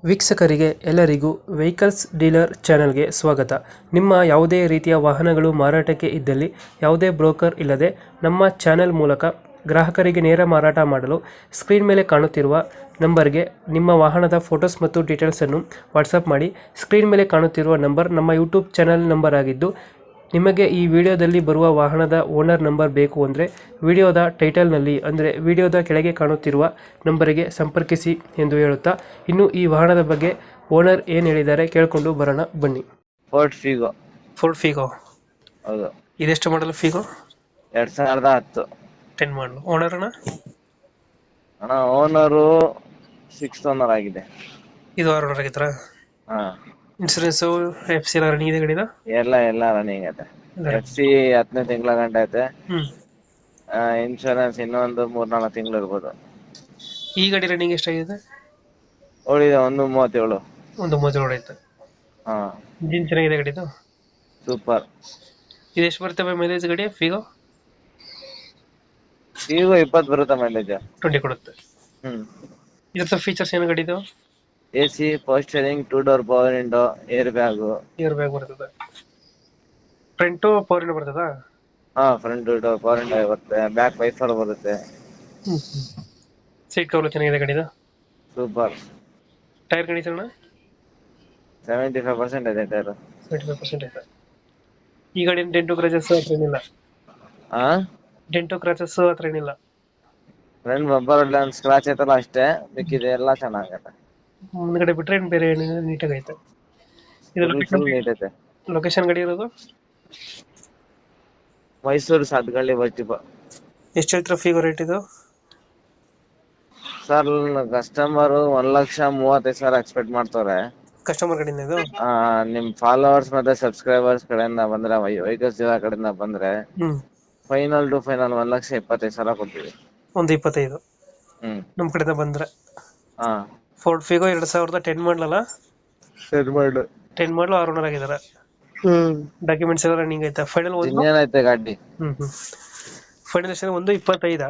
ವೀಕ್ಷಕರಿಗೆ ಎಲ್ಲರಿಗೂ vehicles dealer ಚಾನೆಲ್ಗೆ ಸ್ವಾಗತ. ನಿಮ್ಮ ಯಾವುದೇ ರೀತಿಯ ವಾಹನಗಳು ಮಾರಾಟಕ್ಕೆ ಇದ್ದಲ್ಲಿ ಯಾವುದೇ ಬ್ರೋಕರ್ ಇಲ್ಲದೆ ನಮ್ಮ ಚಾನೆಲ್ ಮೂಲಕ ಗ್ರಾಹಕರಿಗೆ ನೇರ ಮಾರಾಟ ಮಾಡಲು ಸ್ಕ್ರೀನ್ ಮೇಲೆ ಕಾಣುತ್ತಿರುವ ನಂಬರ್ಗೆ ನಿಮ್ಮ ವಾಹನದ ಫೋಟೋಸ್ ಮತ್ತು ಡೀಟೇಲ್ಸನ್ನು ವಾಟ್ಸಪ್ ಮಾಡಿ. ಸ್ಕ್ರೀನ್ ಮೇಲೆ ಕಾಣುತ್ತಿರುವ ನಂಬರ್ ನಮ್ಮ ಯೂಟ್ಯೂಬ್ ಚಾನೆಲ್ ನಂಬರ್ ಆಗಿದ್ದು, ನಿಮಗೆ ಈ ವಿಡಿಯೋದಲ್ಲಿ ಬರುವ ವಾಹನದ ಓನರ್ ನಂಬರ್ ಬೇಕು ಅಂದರೆ ವಿಡಿಯೋದ ಟೈಟಲ್ನಲ್ಲಿ ಅಂದರೆ ವಿಡಿಯೋದ ಕೆಳಗೆ ಕಾಣುತ್ತಿರುವ ನಂಬರಿಗೆ ಸಂಪರ್ಕಿಸಿ ಎಂದು ಹೇಳುತ್ತಾ, ಇನ್ನು ಈ ವಾಹನದ ಬಗ್ಗೆ ಓನರ್ ಏನು ಹೇಳಿದ್ದಾರೆ ಕೇಳಿಕೊಂಡು ಬರೋಣ ಬನ್ನಿ. Ford Figo. ಫೋರ್ಡ್ ಫಿಗೋ ಹೌದು, ಇದೆಷ್ಟು ಮಾಡಲ್? ಫಿಗೋ 2010. 10 ಮಾಡಲು. ಓನರ್ ಅಣ್ಣ ಓನರು 6th ಓನರ್ ಆಗಿದೆ. ಇದು 6 ಓನರ್ ಆಗಿತ್ತಾ? ಹಾ, ಇನ್ಸೂರೆನ್ಸು FC ಎಲ್ಲ ರನ್ನಿಂಗ್ ಇದೆ ಗಾಡಿದ? ಎಲ್ಲ ರನ್ನಿಂಗ್ ಐತೆ. FC 10ನೇ ತಿಂಗಳ ಗಂಟ ಐತೆ. ಇನ್ಶೂರೆನ್ಸ್ ಇನ್ನೊಂದು 3-4 ತಿಂಗಳು ಇರ್ಬೋದು. ಈ ಗಾಡಿ ರನ್ನಿಂಗ್ ಎಷ್ಟಾಗಿದೆ? ಉಳಿದ 137. ಒಂದು 30 ಐತೆ. ಹಾ, ಇಂಜಿನ್ ಚೆನ್ನಾಗಿದೆ ಗಾಡಿದು? ಸೂಪರ್. ಇದು ಎಷ್ಟು ಬರುತ್ತೆ ಮೈಲೇಜ್ ಗಾಡಿ ಫಿಗೋ? ಫಿಗೋ 20 ಬರುತ್ತೆ ಮೈಲೇಜ್. 20 ಕೊಡುತ್ತೆ. ಇದ್ರ ಫೀಚರ್ಸ್ ಏನು ಗಾಡಿದು? AC, power steering, 2 door power window, air bag ಬರ್ತದೆ. ಫ್ರಂಟು ಪವರ್ ವಿಂಡೋ ಬರ್ತದಾ? ಹಾ, ಫ್ರಂಟ್ ಡೋರ್ ಪವರ್ ವಿಂಡೋ ಬರುತ್ತೆ. ಬ್ಯಾಕ್ ವೈಫರ್ ಬರುತ್ತೆ. ಸೀಟ್ ಕವರ್ ಚೆನ್ನಾಗಿದೆ ಗಾಡಿದು? ಸೂಪರ್. ಟೈರ್ ಕಂಡೀಷನ್ 75% ಇದೆ ಟೈರ್. 75% ಐತೆ. ಈ ಗಾಡಿ ಡೆಂಟು ಕ್ರಾಚಸ್ ಹತ್ರ ಏನಿಲ್ಲ? ಹಾ, ಡೆಂಟು ಕ್ರಾಚಸ್ ಹತ್ರ ಏನಿಲ್ಲ. ಫ್ರಂಟ್ ಬಂಪರ್ ಒಂದು ಸ್ಕ್ರಾಚ್ ಐತಲ್ಲ ಅಷ್ಟೇ, ಮಿಕ್ಕಿದೆ ಎಲ್ಲ ಚೆನ್ನಾಗೈತೆ. ಮುಂದ್ಗಡೆ ಬಿಟ್ರೆ ಬೇರೆ ಏನಿಲ್ಲ, ನೀಟಾಗಿ ಐತೆ. ಇದು ಫುಲ್ ನೀಟ್ ಐತೆ. ಲೊಕೇಶನ್ ಗಾಡಿ ಇರೋದು ಮೈಸೂರು ಸಾತ್ಗಳ್ಳಿ ಬಸ್ಟಿಪ. ಎಷ್ಟು ಹೇಳ್ತೀರಾ ಫಿಗೋ ರೇಟ್ ಇದು? ಸರ್, ಕಸ್ಟಮರ್ 1,30,35,000 ಎಕ್ಸ್ಪೆಕ್ಟ್ ಮಾಡ್ತಾರೆ. ಕಸ್ಟಮರ್ ಕಡೆಯಿಂದ ಇದು? ನಿಮ್ ಫಾಲೋವರ್ಸ್ ಮತ್ತೆ ಸಬ್ಸ್ಕ್ರೈಬರ್ಸ್ ಕಡೆಯಿಂದ ಬಂದ್ರೆ, ವೆಹಿಕಲ್ಸ್ ಡೀಲರ್ ಕಡೆಯಿಂದ ಬಂದ್ರೆ ಫೈನಲ್ ಟು ಫೈನಲ್ 1,25,000 ಕೊಡ್ತೀವಿ. 1.25 ನಮ್ ಕಡೆಯಿಂದ ಬಂದ್ರೆ. Ford Figo 2010 ಮಾಡಲಲ್ಲ? 10 ಮಾಡಲು 6 ಓನರ್ ಆಗಿದ್ದಾರೆ. ಡಾಕ್ಯುಮೆಂಟ್ಸ್ ಎಲ್ಲ ರನ್ನಿಂಗ್ ಐತೆ. ಫೈನಲ್ ಇಂಜಿನ್ ಐತೆ ಗಾಡಿ. ಫೈನಲ್ ಎಷ್ಟು? 1.25?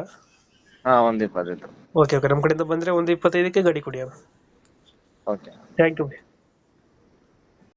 ಹಾ, 1.25. ಓಕೆ, ನಮ್ಮ ಕಡೆಯಿಂದ ಬಂದ್ರೆ 1.25ಕ್ಕೆ ಗಾಡಿ ಕೊಡಿ. Okay, thank you.